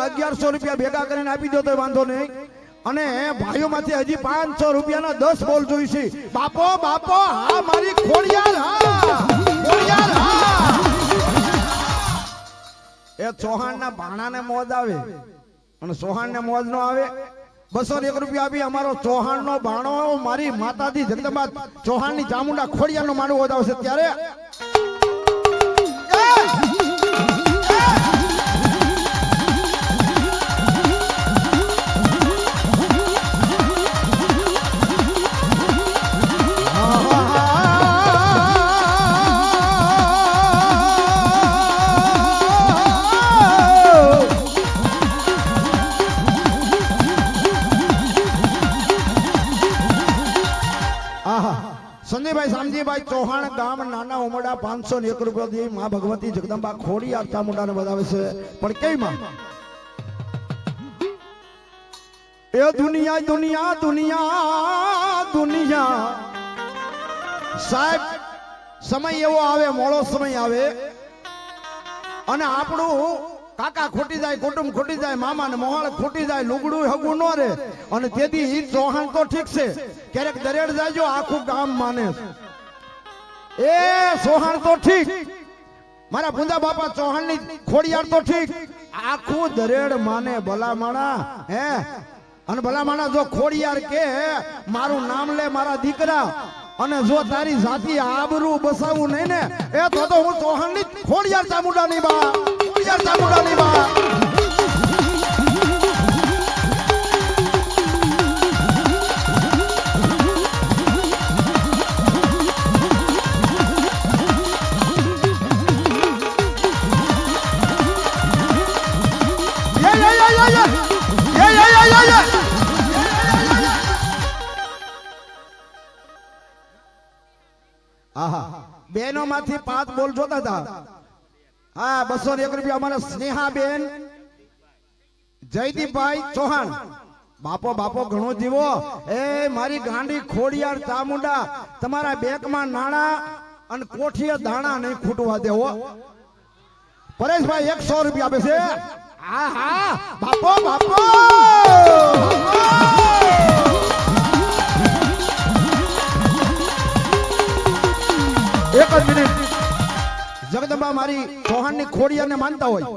1100 રૂપિયા ભેગા કરીને આપી દો તો વાંધો નહીં અને ભાઈઓમાંથી હજી 500 રૂપિયાના 10 બોલ જોઈશે બાપો બાપો હા મારી ખોડિયાર હા ખોડિયાર હા એ ચૌહાણના ભાણાને મોજ આવે અને ચૌહાણને મોજ ન આવે 201 રૂપિયા આપી અમારો ચૌહાણનો ભાણો મારી માતાજી જગદંબા ચૌહાણની ચામુંડા ખોડિયારનો માનવો આવશે ત્યારે સંજયભાઈ શામજીભાઈ ચૌહાણ ગામ નાના ઉમડા 501 રૂપિયા દી માં ભગવતી જગદંબા ખોડિયાર ચામુંડાને વધાવે છે પણ કેવી માં એ દુનિયા દુનિયા દુનિયા દુનિયા સાહેબ સમય એવો આવે મોડો સમય આવે અને આપણું કાકા ખોટી જાય કુટુંબ ખોટી જાય મામા ને મોહાળ ખોટી જાય લુગડું હગું ન રે અને તેથી ચૌહાણ તો ઠીક છે ક્યારેક દરેડ જાયજો આખું ગામ માને એ ચૌહાણ તો ઠીક મારા પુંજા બાપા ચૌહાણ ની ખોડિયાર તો ઠીક આખું દરેડ માને ભલામણા હે અને ભલામણા જો ખોડિયાર કે મારું નામ લે મારા દીકરા અને જો તારી જાતિ આબરૂ બસાવું નહીં ને એ તો હું ચૌહાણ ની ખોડિયાર ચામુંડા ની બા ખોડિયાર ચામુંડા ની બા બેનો માંથી 5 બોલ જોતા હતા હા 201 રૂપિયા અમારા સ્નેહા બેન જયદીપભાઈ ચૌહાણ બાપો બાપો ઘણો જીવો એ મારી ગાંડી ખોડિયાર ચામુંડા તમારા બેંકમાં નાણા અને કોઠીએ દાણા નહીં ખૂટવા દેવો પરેશભાઈ 100 રૂપિયા આપે છે હા હા બાપો બાપો એક જ મિનિટ જગદંબા મારી ચૌહાણની ખોડિયારને માનતા હોય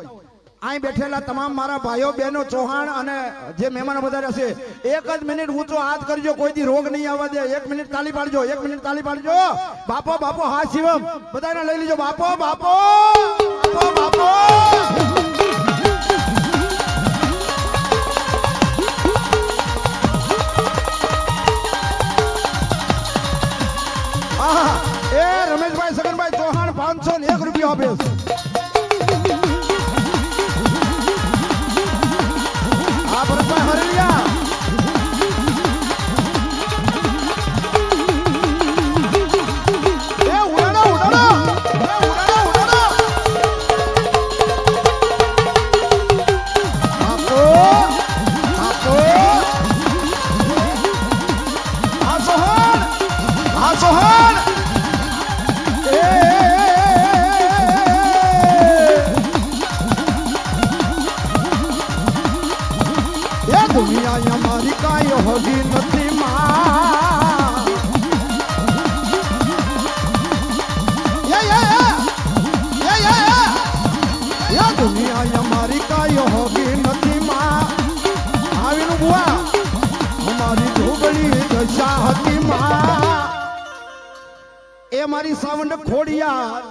અહીં બેઠેલા તમામ મારા ભાઈઓ બહેનો ચૌહાણ અને જે મહેમાનો બધા રહેશે એક જ મિનિટ ઊંચો હાથ કરજો કોઈથી રોગ નહીં આવવા દે 1 મિનિટ તાલી પાડજો 1 મિનિટ તાલી પાડજો બાપો બાપો હા શિવમ બધાને લઈ લીજો બાપો બાપો બાપો બાપો એ રમેશભાઈ સગનભાઈ ચૌહાણ 501 રૂપિયા આપે આ ભરતભાઈ હરલિયા એ ઉડાડો ઉડાડો એ ઉડાડો ઉડાડો આપો આપો આ સોહન દુનિયા અમારી કાંઈ હોગી નથી માં દુનિયા અમારી કાંઈ હોગી નથી માં આવીનું બુઆ અમારી ઢોબળી દશા હતી માં એ મારી સાવંડ ખોડિયાર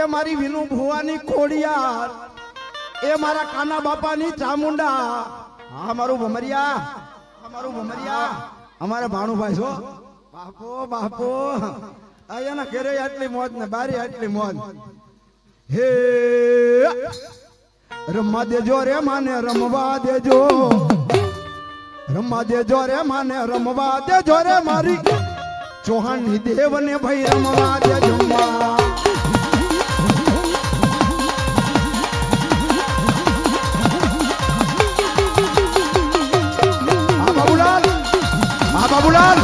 એ મારી વિનુ ભુવાની ખોડિયાર એ મારા કાના બાપાની ચામુંડા હા મારું ભમરિયા અમારે ભાણુભાઈ છો બાપો બાપો આયાના ઘરે આટલી મોજ ને બારી આટલી મોજ હે રમવા દેજો રે માને રમવા દેજો રે માને રમવા દેજો રે મારી ચૌહાણની દેવને ભાઈ રમવા દેજો બાબુલાલ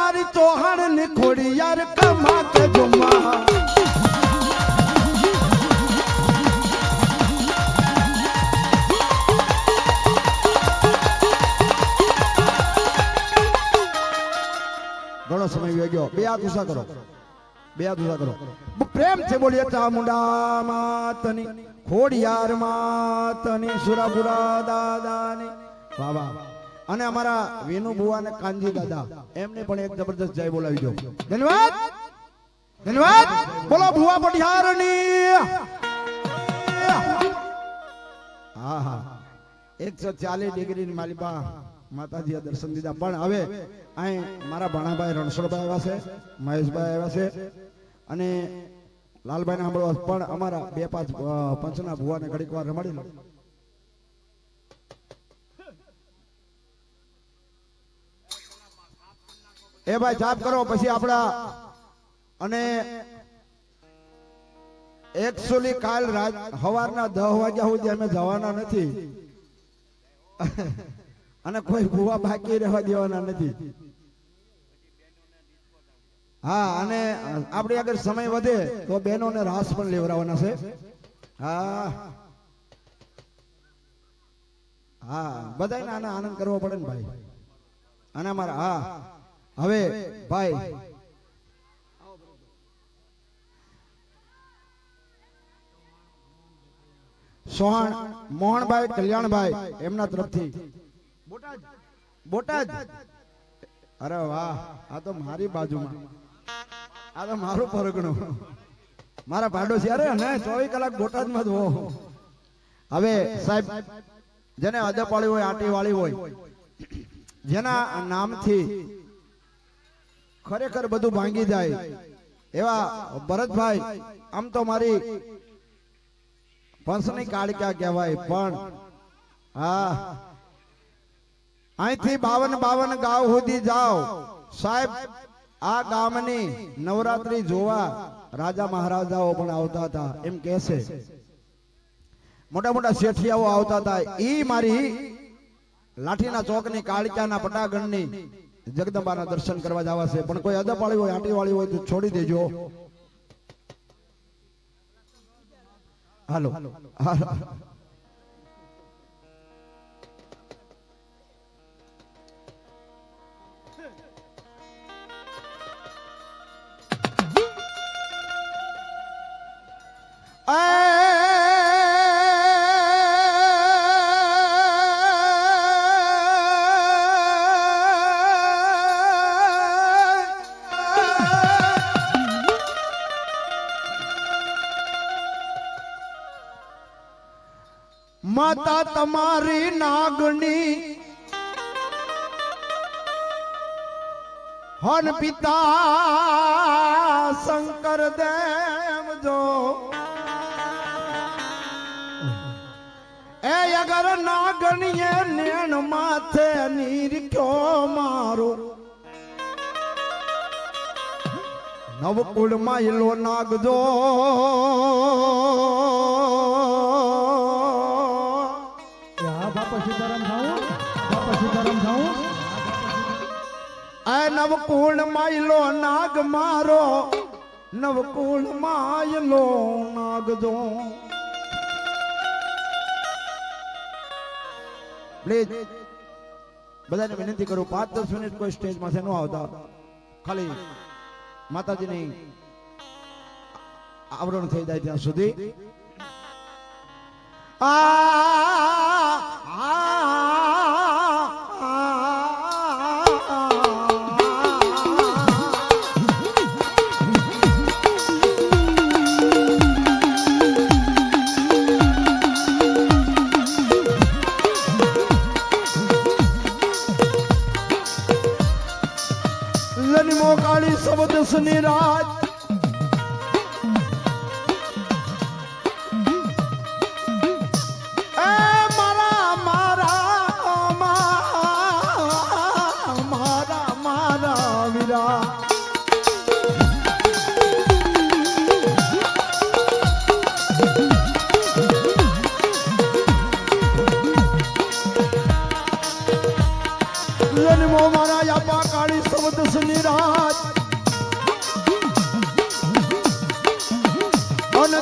મારી ચૌહાણ ની ખોડિયાર કમા કે જુમા ઘણો સમય વી ગયો બે હાથ ઊંચા કરો બે હાથ ઊંચા કરો પ્રેમ છે બોલીએ ચામુંડા માતની ખોડિયાર માતની સુરાપુરા દાદાની વાહ વાહ અને અમારા વેનુ બુવા અને કાનજી દાદા એમને પણ એક જબરદસ્ત જય બોલાવી દો ધન્યવાદ ધન્યવાદ બોલો ભુવા પટિયારની હા હા 140 ડિગ્રી ની માલિપા માતાજી દર્શન દીધા પણ હવે અહીં મારા ભાણાભાઈ રણછોડભાઈ આવ્યા છે મહેશભાઈ આવ્યા છે અને લાલભાઈ ને સાંભળવા પણ અમારા 2-5 પંચના ભુવાને ઘડીક વાર રમાડી લો એ ભાઈ જાપ કરો પછી આપડા અને એકચ્યુઅલી કાલ સવારના 10 વાગ્યા સુધી અમે જવાના નથી અને કોઈ ભુવા બાકી રહેવા દેવાના નથી હા અને આપણી અગર સમય વધે તો બહેનોને રાસ પણ લેવરાવાના છે હા હા બધાને આનો આનંદ કરવો પડે ને ભાઈ અને અમારા હા હવે ભાઈ સોહણ મોહનભાઈ કલ્યાણભાઈ એમના તરફથી બોટાદ અરે વાહ આ તો મારી બાજુમાં આ તો મારું પરગણું મારા પાડોશી અરે ને 24 કલાક બોટાદમાં જ હો હવે સાહેબ જેને અદપાળી હોય આટી વાળી હોય જેના નામથી ખરેખર બધું ભાંગી જાય એવા ભરતભાઈ આમ તો મારી પંસની કાળિકા કહેવાય પણ હા અહીંથી 52 ગાવ સુધી જાઓ સાહેબ આ ગામની નવરાત્રી જોવા રાજા મહારાજાઓ પણ આવતા હતા એમ કહે છે મોટા મોટા શેઠિયાઓ આવતા હતા ઈ મારી લાઠીના ચોકની કાળિકાના પટાગણની જગદંબાના દર્શન કરવા જવા છે પણ કોઈ અદપાળી હોય આટીવાળી હોય તો છોડી દેજો હાલો હાલો માતા તમારી નાગણી હન પિતા શંકર દેવ જો એ અગર નાગણીએ નેણ માથે નીરખ્યો મારો નવકુળ માયલો નાગજો નવકુળ માયલો નાગ મારો નવકુળ માયલો નાગ જો પ્લીઝ બધાને વિનંતી કરું 5-10 મિનિટ કોઈ સ્ટેજ માંથી ન આવતા ખાલી માતાજીની આવરણ થઈ જાય ત્યાં સુધી કાળી શબ્દ સુનિરાજ જન્મો મારા યાપા કાળી શબ્દ સુનિરાજ અન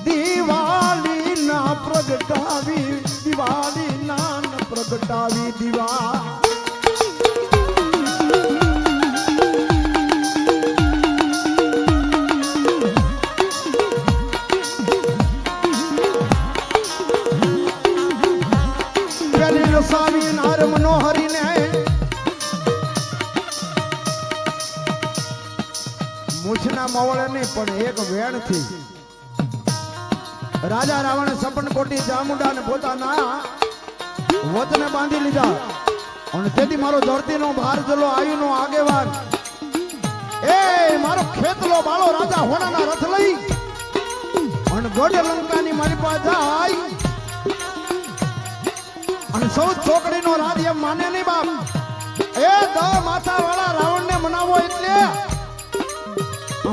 દિવાળી ના પ્રગટાવી દિવાળી ના પ્રગટાવી દિવા રસાવી નાર મનોહરી ને મૂછના મવળે નહીં પણ એક વેણ થી રાજા રાવણે સપન કોટી ચામુંડા ને પોતાના વતને બાંધી લીધા અને તેથી મારો ધરતીનો ભાર જલો આયુનો આગેવાન એ મારો ખેતલો બાળો રાજા હોનાના રથ લઈ અને ગઢ લંકાની મારી પાસે જાય અને સૌ છોકરીનો રાજ એમ માને નહીં બાપ એ દ માથા વાળા રાવણ ને મનાવો એટલે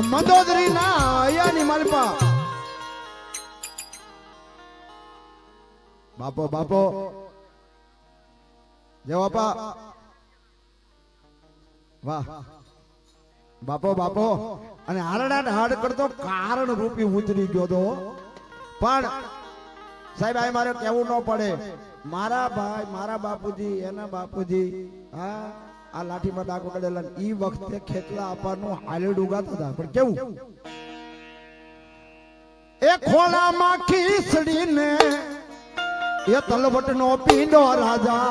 મંદોદરી ના અયાની માલપા બાપો બાપો જવાપા વાહ બાપો બાપો અને હારડાટ હાડ કરતો કારણ રૂપી ઉતરી ગયો તો પણ સાહેબ આ મારે કેવું ન પડે મારા ભાઈ મારા બાપુજી એના બાપુજી હા આ લાઠીમાં ડાકો કરેલા ઈ વખતે ખેતલા આપવાનું હાલેડું ગાતા હતા પણ કેવું એ ખોળામાં ખીસડીને એ તલવટનો પીંડો રાજા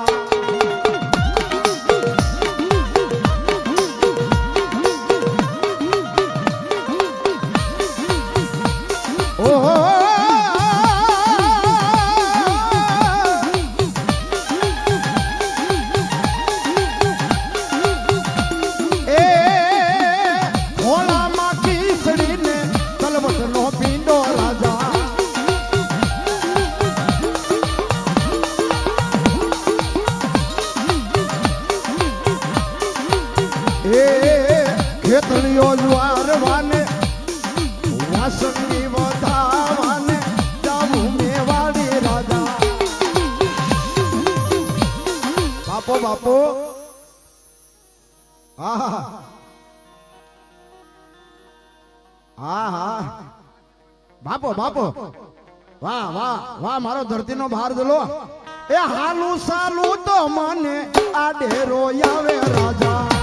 ઓહો ખેતરીઓ જુવારવાને વાસણની વધાવાને જાવું મેવાડી રાજા બાપો બાપો હા હા હા બાપો બાપો વાહ વાહ વાહ મારો ધરતીનો ભાર જલો એ હાલું સાલું તો મને આ ડેરો આવે રાજા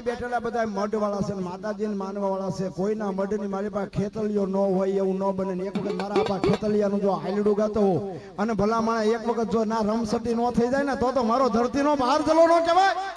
બેઠેલા બધા મઢ વાળા છે માતાજી માનવા વાળા છે કોઈના મઢ ની મારી પાસે ખેતલિયો ન હોય એવું ન બને એક વખત મારા આપા ખેતલિયાનું જો હાલડું ગાતો અને ભલા માણા એક વખત જો ના રમસટી ન થઈ જાય ને તો મારો ધરતીનો બહાર જલો ન કહેવાય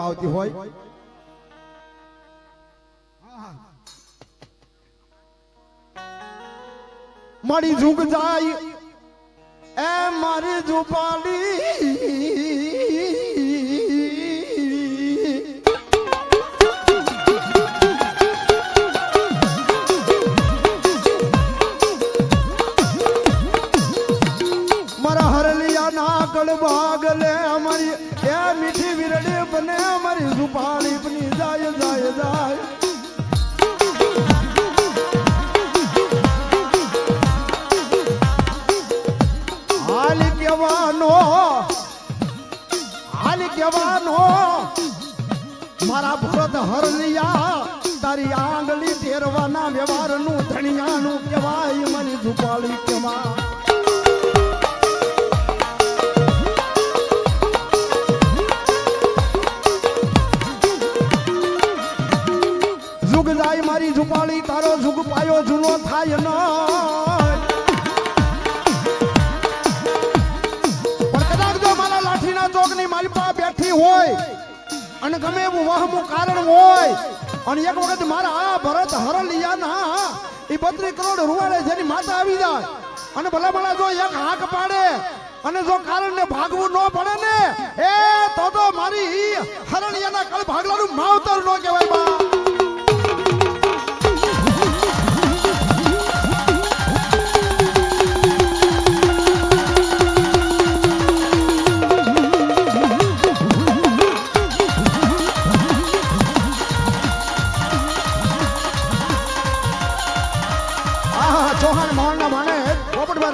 આવતી હોય મારી ઝુક જાય એ મારી ઝુપાલી મારા હરલિયા ના કળ ભાગ લે અમારી એ મીઠી વિરડી બને અમારી ઝુપાલી બની જાય જાય જાય હાલ કેવાનો મારા ભરત હરલિયા તારી આંગળી તેરવાના વ્યવહારનું ધણિયાનું કહેવાય મારી ઝુપાલી કેવા જાય મારી ઝુપાળી તારો ઝુગ પાયો જૂનો થાય ન પણ કદાચ જો મારા લાઠીના ચોકની માલિપા બેઠી હોય અને ગમે એવું વહમું કારણ હોય અને એક વખત મારા આ ભરત હરલિયાના એ 32 કરોડ રૂવાડે જેની માતા આવી જાય અને ભલા જો એક હાક પાડે અને જો કારણ ને ભાગવું ન પડે ને એ તો મારી હરલિયાના કળ ભાગલાનું માવતર ન કહેવાય બા.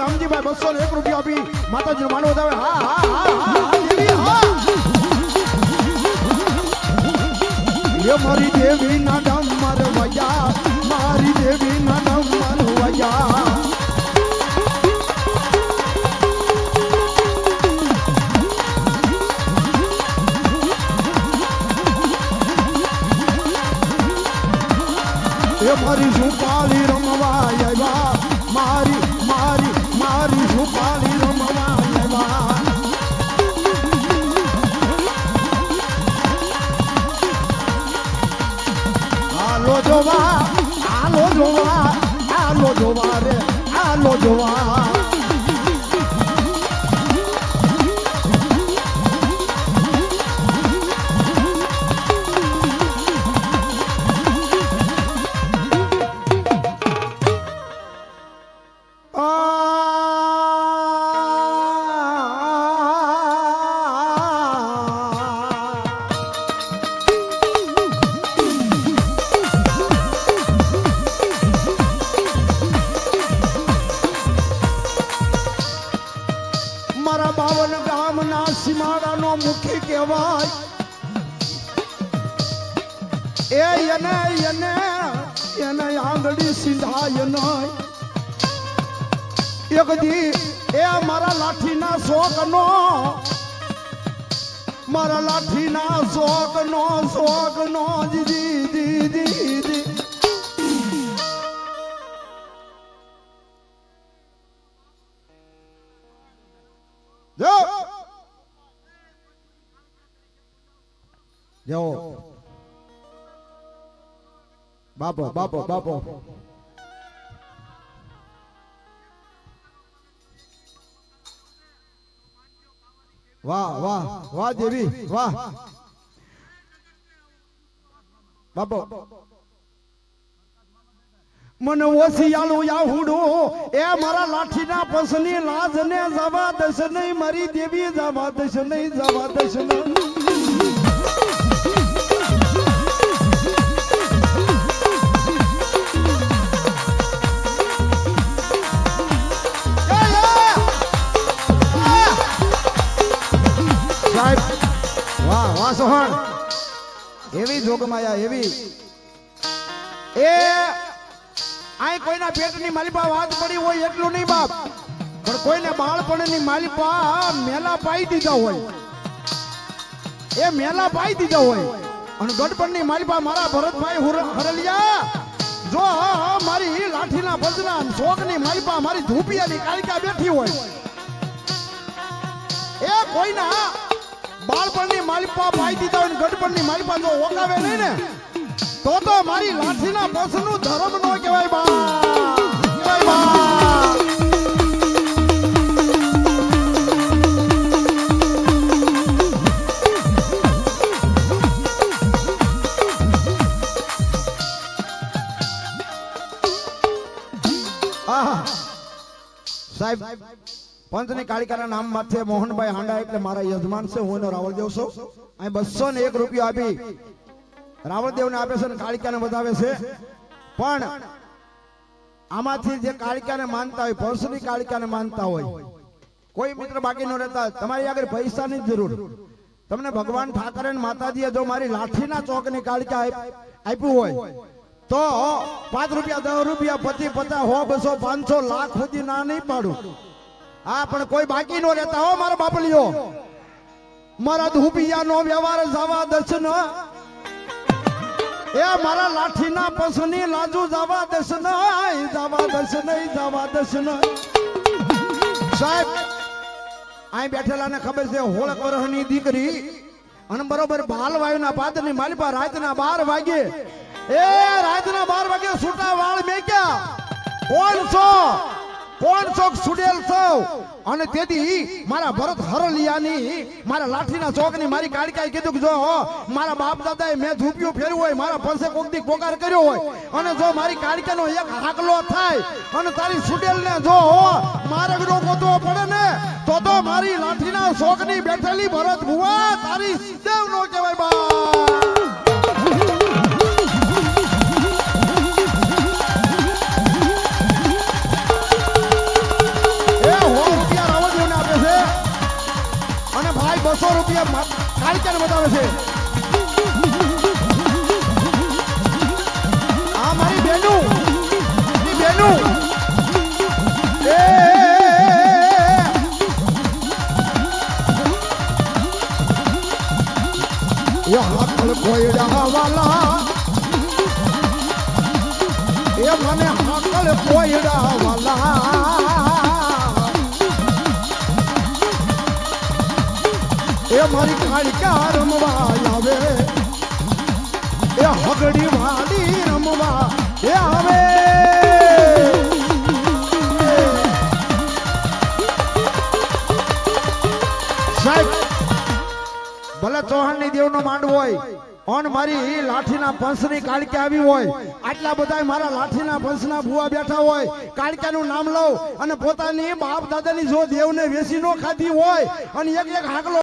રામજીભાઈ 201 રૂપિયા આપી માતાજી નું માનવ વધાવે. હા હા હા હા દેવી હા. એ મારી દેવી ના ડમર વયા, મારી દેવી ના ડમર વયા. એ મારી ઝુંપાલી રમવા આવ્યા, મારી મારી મારી ઝુંપાલી રમવા આવ્યા. આલો જોવા, આલો જોવા, આલો જોવા રે, આલો જોવા. મારા 52 ગામના સીમાડાનો મુખી કહેવાય. એ એને એને એને આંગળી સીધાય નહીં. એક દી એ મારા લાઠીના શોકનો, મારા લાઠીના શોકનો દીદી દીદી જાઓ બાપો બાપો બાપો. વાહ વાહ વાહ દેવી વાહ બાપો. મને ઓસિયાળું યાહુડું એ મારા લાઠીના પસની લાજ ને જવા દશ નહીં, મારી દેવી જવા દશ નહીં, જવા દશ નહીં. વાહ વાહ સોહણ. એવી જોગમાયા એવી એ આય કોઈના પેટની માલિપા વાત પડી હોય એટલું નહીં બાપ, પણ કોઈને બાળપણની માલિપા મેલા પાઈ દીધા હોય, એ મેલા પાઈ દીધા હોય. અને ગઢપણની માલિપા મારા ભરતભાઈ હરલિયા જો મારી લાઠીના ભજના શોકની માલિપા મારી ધૂપિયાની કાલિકા બેઠી હોય, એ કોઈના બાળપણની માલિપા પાઈ દીધા હોય, ગઢપણની માલિપા જો ઓકાવે નહીં ને તો મારી લાઠીના પસનું ધર્મ નો કહેવાય બા, કહેવાય બા. સાહેબ પંચની કાળિકાના નામ માથે મોહનભાઈ હાંડા એટલે મારા યજમાન છે, હું એનો રાવળદેવ છું. અહીં 201 રૂપિયા આપી રાવળદેવને આપે છે અને કાળિકાને વધાવે છે. પણ આમાંથી જે કાળિકાને માનતા હોય, પંચની કાળિકાને માનતા હોય, કોઈ મિત્ર બાકી ન રહેતા. તમારી આગળ પૈસાની જ જરૂર. તમને ભગવાન ઠાકરે માતાજીએ જો મારી લાઠીના ચોકની કાળિકા આપ્યું હોય તો 5 રૂપિયા 10 રૂપિયા 50 50 100 200 500 લાખ સુધી ના નહીં પાડું. હા પણ કોઈ બાકી નો રહેતા હો મારા બાપલીઓ. મારા ધૂપિયાનો વ્યવહાર જવા દર્શન, એ મારા લાઠીના પસની લાજુ જવા દર્શન, જવા દર્શન, જવા દર્શન. સાહેબ અહીં બેઠેલાને ખબર છે હોળક વર્ષની દીકરી અને બરોબર બાલવાયુના પાદરની માલિપા રાતના 12 વાગે રાતના 12 વાગે છૂટા વાળ મેક્યા કોણ છો સુડેલ છો અને તેથી મારા ભરત હરલિયાની મારા લાઠીના ચોકની મારી કાળકાએ કીધું કે જો મારા બાપ દાદાએ મેં ધૂપિયું ફેરવું હોય મારા પંસે કોકદી પોકાર કર્યો હોય અને જો મારી કાળકાનો એક હાકલો થાય અને તારી સુડેલને જો મારગડો ગોતવો પડે ને તો મારી લાઠીના ચોકની બેઠેલી ભરત ભુવા તારી દેવ નો કહેવાય બા ₹200 કાળકાને બતાવે છે આ મારી બેનું એ હાકલ કોયડા વાલા એ મને હાકલ કોયડા વાલા એ મારી કાળકા રમવા આવે એ હગડી વાળી રમવા એ આવે સાહેબ ભલે ચૌહાણની દેવનો માંડવો હોય ઓન મારી લાઠીના પંસની કાળકે આવી હોય આટલા બધા મારા લાઠીના પંસના ભુવા બેઠા હોય કાળકાનું નામ લઉં અને પોતાની બાપ દાદાની જો દેવને વેસી નો ખાધી હોય અને એક હાકલો